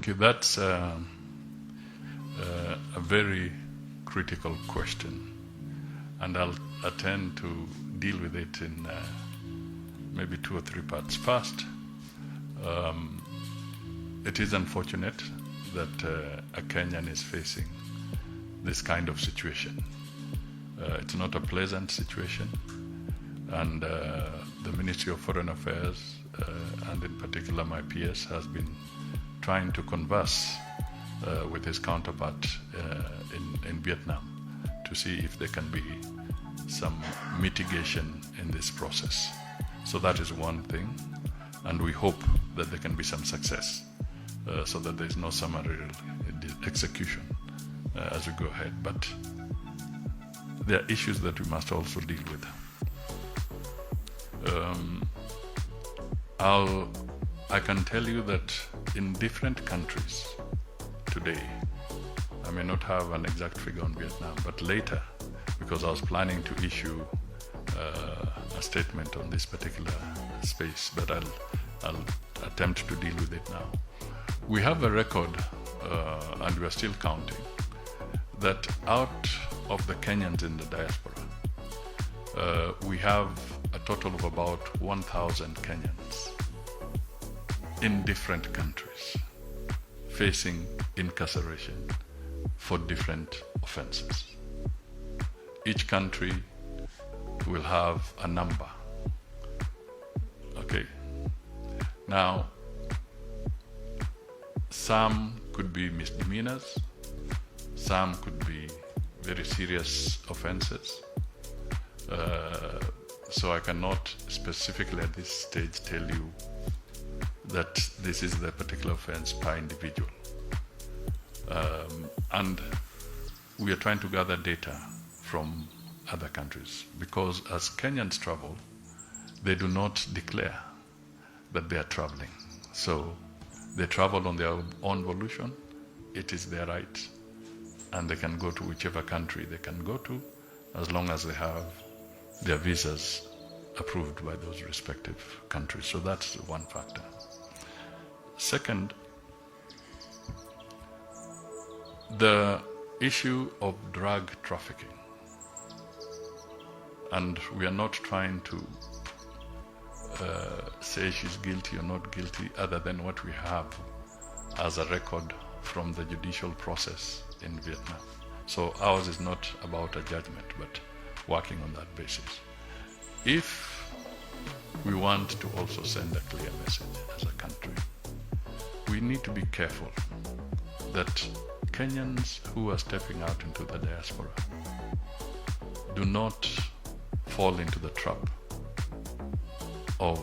Thank you. That's a very critical question, and I'll attempt to deal with it in maybe 2 or 3 parts. First, it is unfortunate that a Kenyan is facing this kind of situation. It's not a pleasant situation, and the Ministry of Foreign Affairs, and in particular my PS, has been trying to converse with his counterpart in Vietnam to see if there can be some mitigation in this process. So that is one thing, and we hope that there can be some success so that there is no summary execution as we go ahead. But there are issues that we must also deal with. I can tell you that in different countries today, I may not have an exact figure on Vietnam, but later, because I was planning to issue a statement on this particular space, but I'll attempt to deal with it now. We have a record, and we are still counting, that out of the Kenyans in the diaspora, we have a total of about 1,000 Kenyans in different countries facing incarceration for different offenses. Each country will have a number. Okay. Now, some could be misdemeanors, some could be very serious offenses. So I cannot specifically at this stage tell you that this is the particular offense per individual. And we are trying to gather data from other countries, because as Kenyans travel, they do not declare that they are traveling. So they travel on their own volition. It is their right, and they can go to whichever country they can go to, as long as they have their visas approved by those respective countries. So that's one factor. Second, the issue of drug trafficking. And we are not trying to say she's guilty or not guilty, other than what we have as a record from the judicial process in Vietnam. So ours is not about a judgment, but working on that basis. If we want to also send a clear message as a country, we need to be careful that Kenyans who are stepping out into the diaspora do not fall into the trap of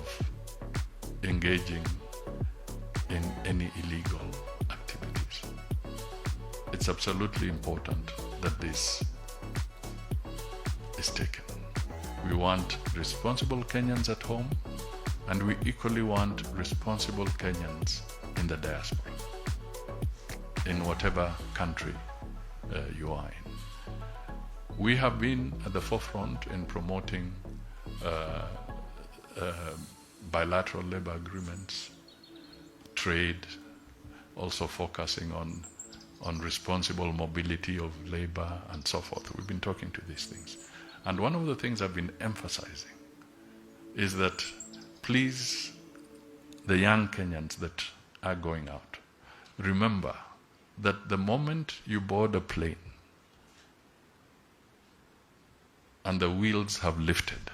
engaging in any illegal activities. It's absolutely important that this is taken. We want responsible Kenyans at home, and we equally want responsible Kenyans in the diaspora, in whatever country you are in. We have been at the forefront in promoting bilateral labor agreements, trade, also focusing on responsible mobility of labor and so forth. We've been talking to these things. And one of the things I've been emphasizing is that please, the young Kenyans that are going out, remember that the moment you board a plane and the wheels have lifted,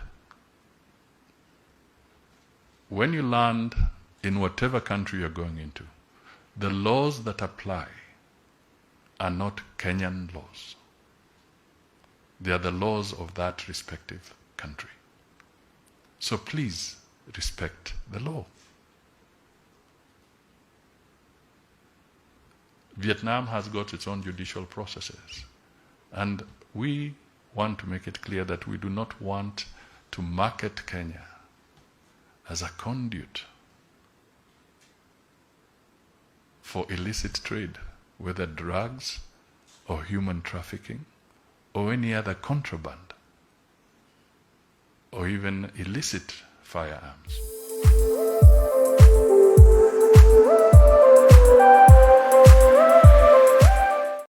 when you land in whatever country you're going into, the laws that apply are not Kenyan laws. They are the laws of that respective country. So please respect the law. Vietnam has got its own judicial processes, and we want to make it clear that we do not want to market Kenya as a conduit for illicit trade, whether drugs or human trafficking or any other contraband or even illicit firearms.